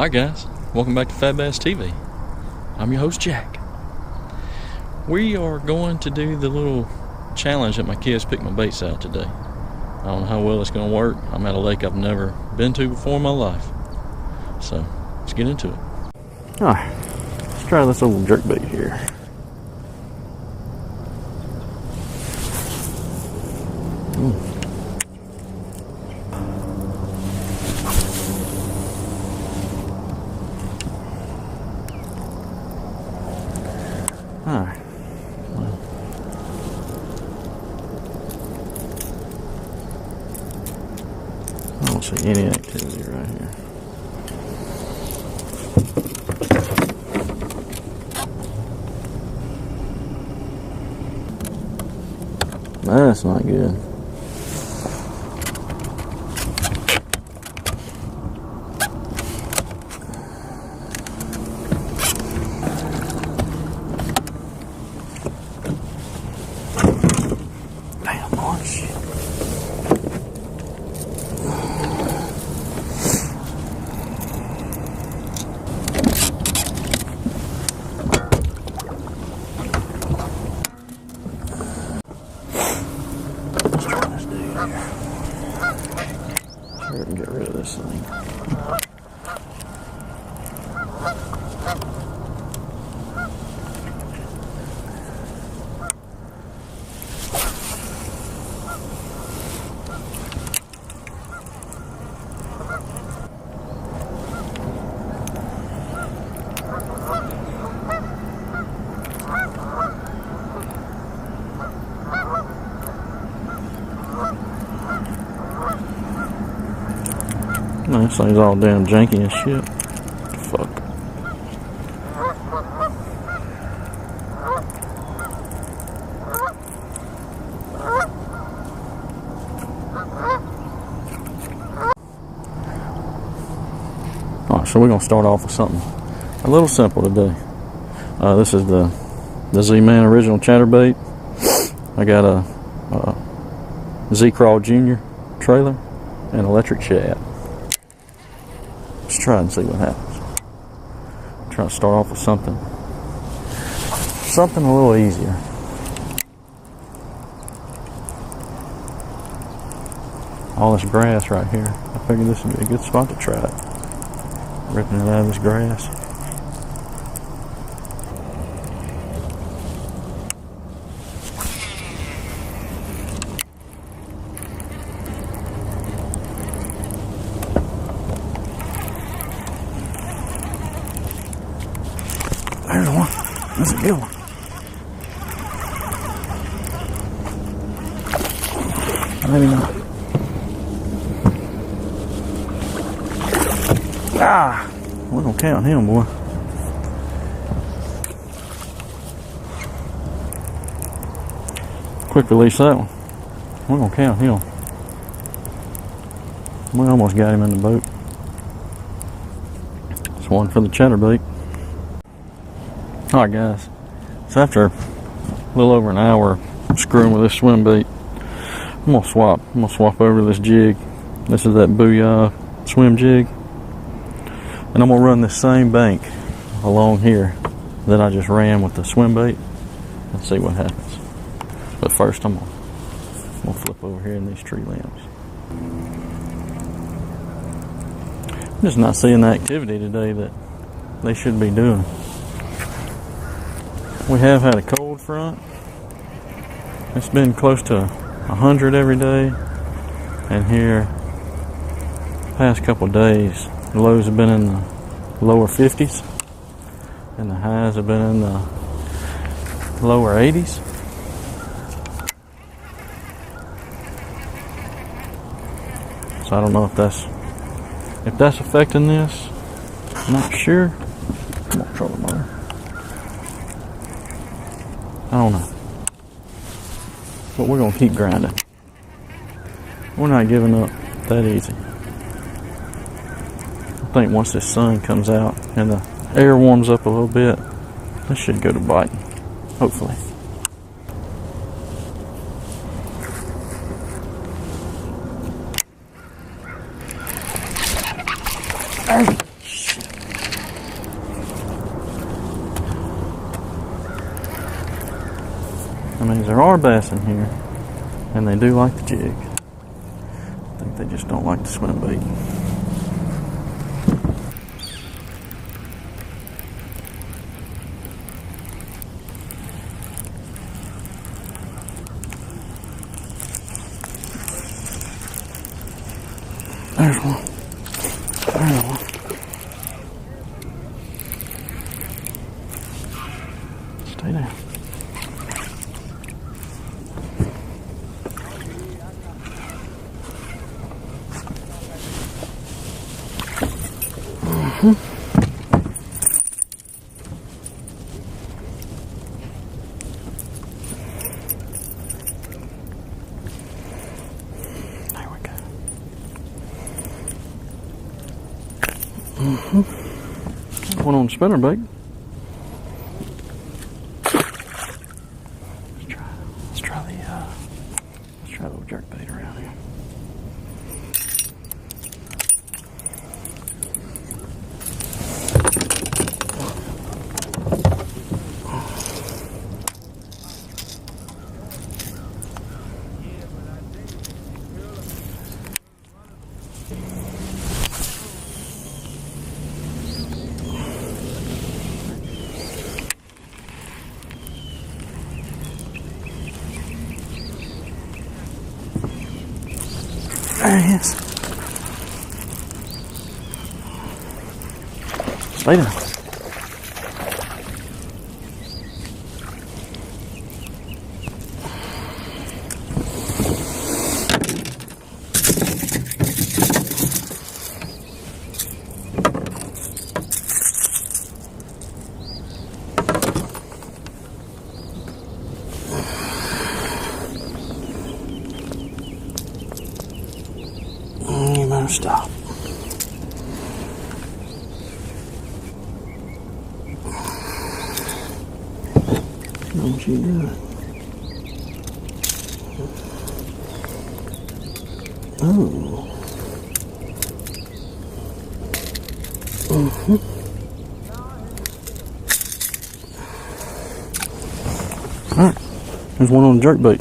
Alright guys, welcome back to Fat Bass TV. I'm your host Jack. We are going to do the little challenge that my kids picked my baits out today. I don't know how well it's going to work. I'm at a lake I've never been to before in my life. So, let's get into it. Alright, let's try this old jerkbait here. Alright. Well, I don't see any activity right here. That's not good. Damn, Lord, shit. Let's try this dude here. Sure we can get rid of this thing. Man, this thing's all damn janky and shit. Fuck. Alright, so we're gonna start off with something a little simple today. This is the Z-Man original chatterbait. I got a Z-Crawl Jr. trailer and electric shad. Let's try and see what happens. Try to start off with something a little easier. All this grass right here. I figured this would be a good spot to try it. Ripping it out of this grass. There's one. That's a good one. Maybe not. Ah! We're gonna count him, boy. Quick release that one. We're gonna count him. We almost got him in the boat. It's one for the chatterbait. Alright guys, so after a little over an hour screwing with this swim bait, I'm gonna swap over to this jig. This is that Booyah swim jig, and I'm gonna run this same bank along here that I just ran with the swim bait and see what happens. But first I'm gonna flip over here in these tree limbs. I'm just not seeing the activity today that they should be doing. We have had a cold front. It's been close to 100 every day, and here past couple of days the lows have been in the lower 50s and the highs have been in the lower 80s. So I don't know if that's affecting this. I'm not sure. I'm gonna trouble motor. I don't know. But we're going to keep grinding. We're not giving up that easy. I think once this sun comes out and the air warms up a little bit, this should go to biting. Hopefully. Shit. That means there are bass in here, and they do like the jig. I think they just don't like the swim bait. There's one. There's one. Stay down. There we go. One on spinnerbait. Let's try the old jerkbait around here. There he is. Stay down. You better stop. Don't you do it. Oh. Alright. There's one on the jerkbait.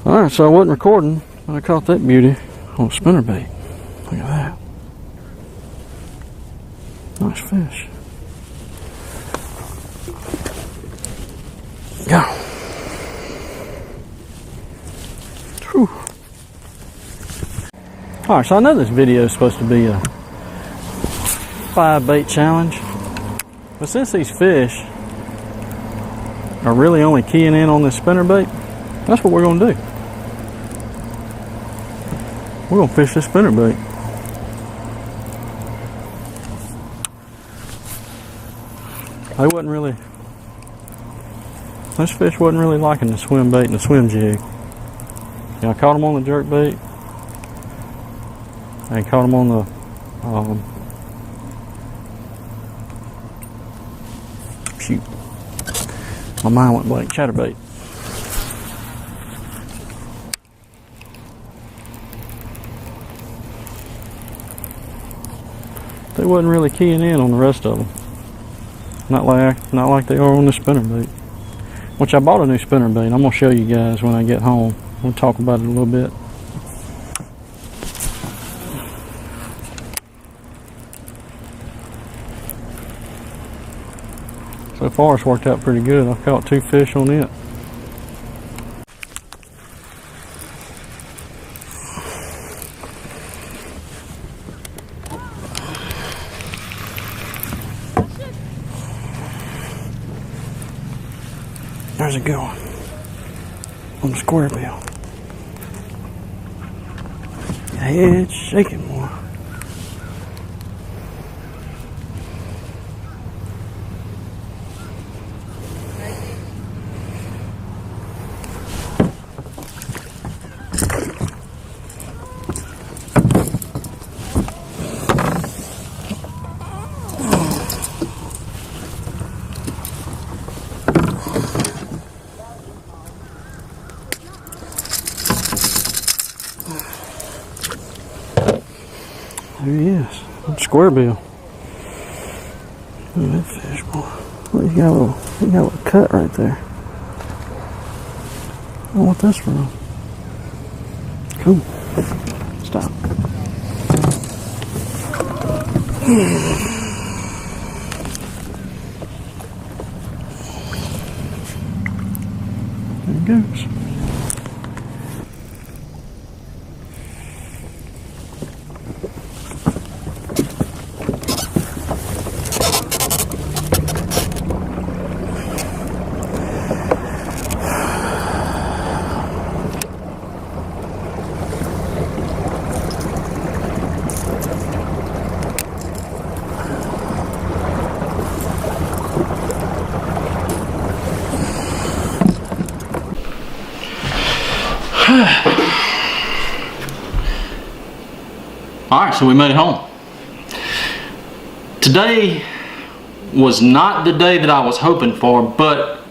Alright, so I wasn't recording, but I caught that beauty on a spinnerbait. Look at that. Nice fish. Go. Whew. Alright, so I know this video is supposed to be a 5 bait challenge, but since these fish are really only keying in on this spinnerbait, that's what we're going to do. We're going to fish this spinnerbait. This fish wasn't really liking the swim bait and the swim jig. Yeah, I caught them on the jerkbait. I caught them on the shoot. My mind went blank. Chatterbait. They wasn't really keying in on the rest of them. Not like they are on the spinnerbait. Which I bought a new spinnerbait. I'm gonna show you guys when I get home. We'll talk about it a little bit. So far it's worked out pretty good. I've caught 2 fish on it. There's a good one on the square bill. Your head's shaking more. There he is. Square bill. Look at that fish, boy. Look You got a little cut right there. I want this from. Cool. Stop. There it goes. Alright, so we made it home. Today was not the day that I was hoping for, but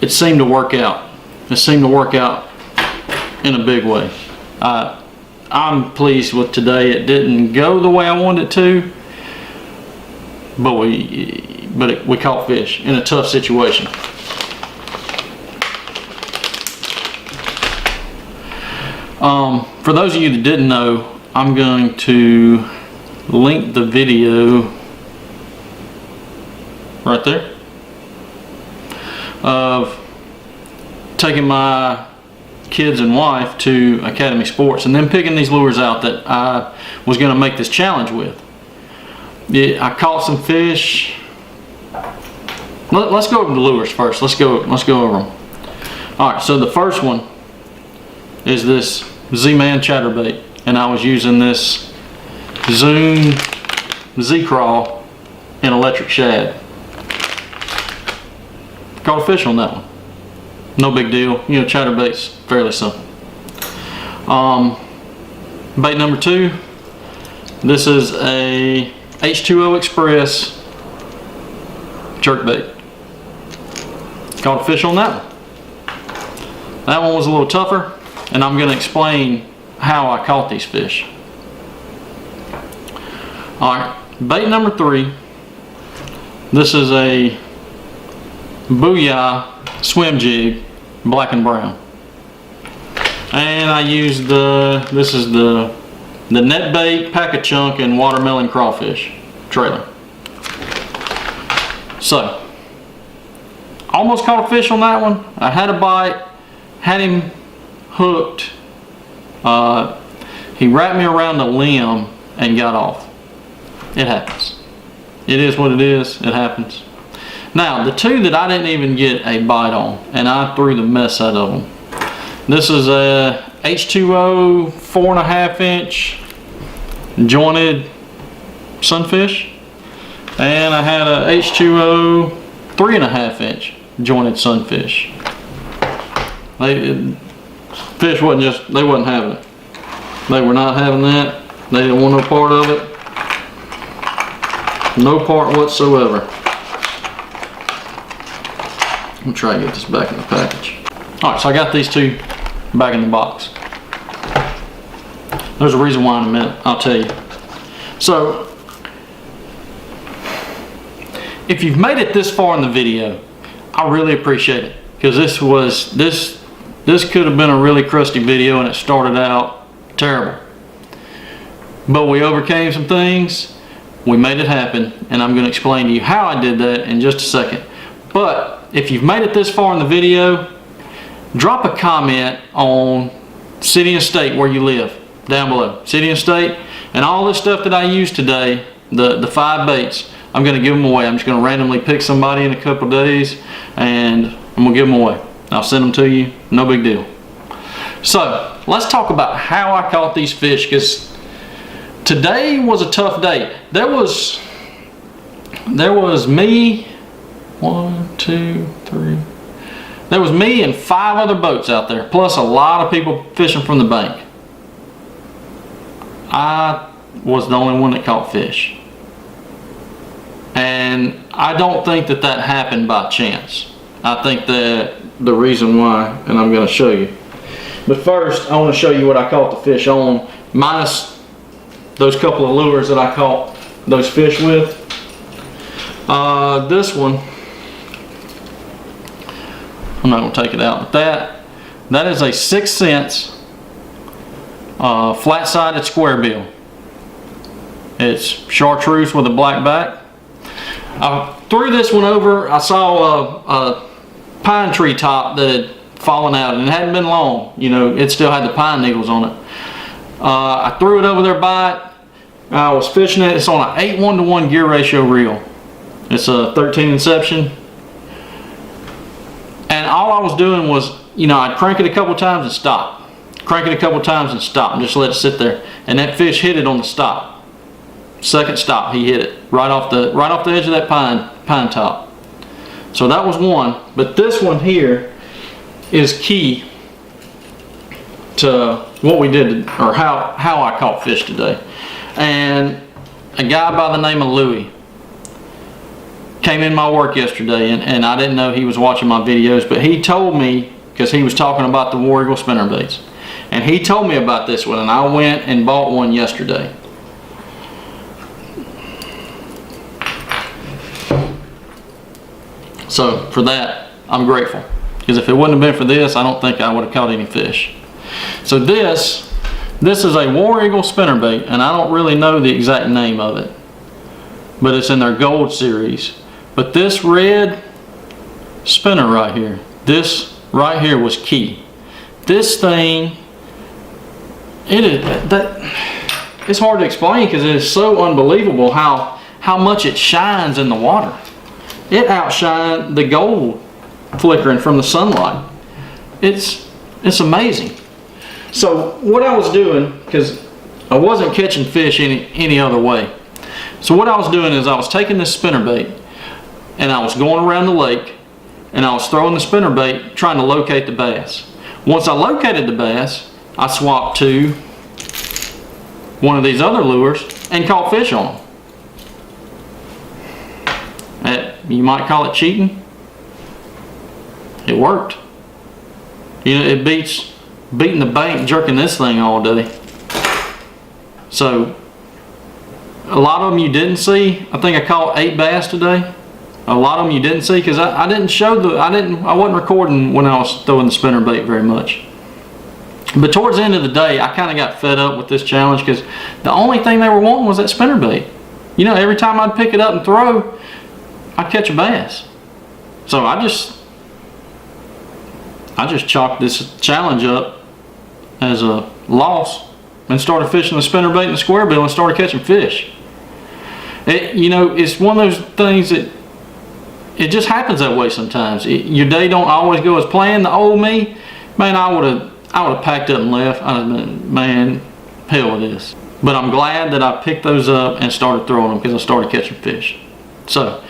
it seemed to work out. It seemed to work out in a big way. I'm pleased with today. It didn't go the way I wanted it to, but we caught fish in a tough situation. For those of you that didn't know, I'm going to link the video right there of taking my kids and wife to Academy Sports and then picking these lures out that I was going to make this challenge with. I caught some fish. Let's go over the lures first. Let's go over them. All right, so the first one is this Z-Man chatterbait, and I was using this Zoom Z-Crawl in electric shad. Caught a fish on that one. No big deal. You know, chatterbait's fairly simple. Bait number 2. This is a H2O Express jerkbait. Caught a fish on that one. That one was a little tougher, and I'm going to explain how I caught these fish. Alright, bait number 3. This is a Booyah swim jig, black and brown. And I used this is the net bait, pack a chunk, and watermelon crawfish trailer. So, almost caught a fish on that one. I had a bite, had him hooked. He wrapped me around the limb and got off. It happens. It is what it is. It happens. Now, the 2 that I didn't even get a bite on, and I threw the mess out of them. This is a H2O 4.5 inch jointed sunfish, and I had a H2O 3.5 inch jointed sunfish. Fish they wasn't having it. They were not having that. They didn't want no part of it. No part whatsoever. I'm gonna try to get this back in the package. Alright, so I got these 2 back in the box. There's a reason why in a minute, I'll tell you. So, if you've made it this far in the video, I really appreciate it, because this could have been a really crusty video and it started out terrible. But we overcame some things, we made it happen, and I'm going to explain to you how I did that in just a second. But if you've made it this far in the video, drop a comment on city and state where you live down below. City and state, and all this stuff that I used today, the 5 baits, I'm going to give them away. I'm just going to randomly pick somebody in a couple of days and I'm going to give them away. I'll send them to you, no big deal. So let's talk about how I caught these fish, because today was a tough day. There was me, 1, 2, 3. There was me and 5 other boats out there, plus a lot of people fishing from the bank. I was the only one that caught fish. And I don't think that happened by chance. I think that the reason why, and I'm going to show you. But first, I want to show you what I caught the fish on, minus those couple of lures that I caught those fish with. This one I'm not gonna take it out, but that is a 6 cents flat-sided square bill. It's chartreuse with a black back. I threw this one over. I saw a pine tree top that had fallen out, and it hadn't been long. You know, it still had the pine needles on it. I threw it over there by it. I was fishing it. It's on an 8:1 gear ratio reel. It's a 13 Inception. And all I was doing was, you know, I'd crank it a couple times and stop. Crank it a couple times and stop, and just let it sit there. And that fish hit it on the stop. Second stop, he hit it right off the edge of that pine top. So that was one. But this one here is key to what we did, or how I caught fish today. And a guy by the name of Louie came in my work yesterday, and I didn't know he was watching my videos, but he told me, because he was talking about the War Eagle spinnerbaits, and he told me about this one, and I went and bought one yesterday. So for that, I'm grateful, because if it wouldn't have been for this, I don't think I would have caught any fish. So this is a War Eagle spinnerbait, and I don't really know the exact name of it, but it's in their gold series. But this red spinner right here, this right here was key. This thing, it's hard to explain because it is so unbelievable how much it shines in the water. It outshined the gold flickering from the sunlight. It's amazing. So what I was doing, because I wasn't catching fish any other way. So what I was doing is I was taking this spinnerbait and I was going around the lake and I was throwing the spinnerbait trying to locate the bass. Once I located the bass, I swapped to one of these other lures and caught fish on them. You might call it cheating. It worked. You know, it beats beating the bait and jerking this thing all day. So a lot of them you didn't see. I think I caught 8 bass today. A lot of them you didn't see because I didn't show I wasn't recording when I was throwing the spinnerbait very much. But towards the end of the day, I kind of got fed up with this challenge because the only thing they were wanting was that spinnerbait. You know, every time I'd pick it up and throw, I'd catch a bass. So I just chalked this challenge up as a loss and started fishing the spinnerbait and the square bill and started catching fish. You know, it's one of those things that it just happens that way sometimes. Your day don't always go as planned. The old me, man, I would have packed up and left. I'd have been, man, hell with this. But I'm glad that I picked those up and started throwing them because I started catching fish. So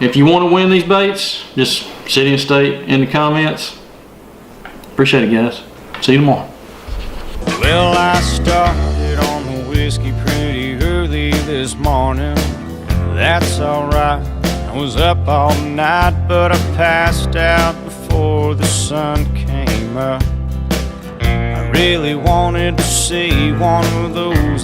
if you want to win these baits, just city and state in the comments. Appreciate it, guys. See you tomorrow. Well, I started on the whiskey pretty early this morning. That's alright. I was up all night, but I passed out before the sun came up. I really wanted to see one of those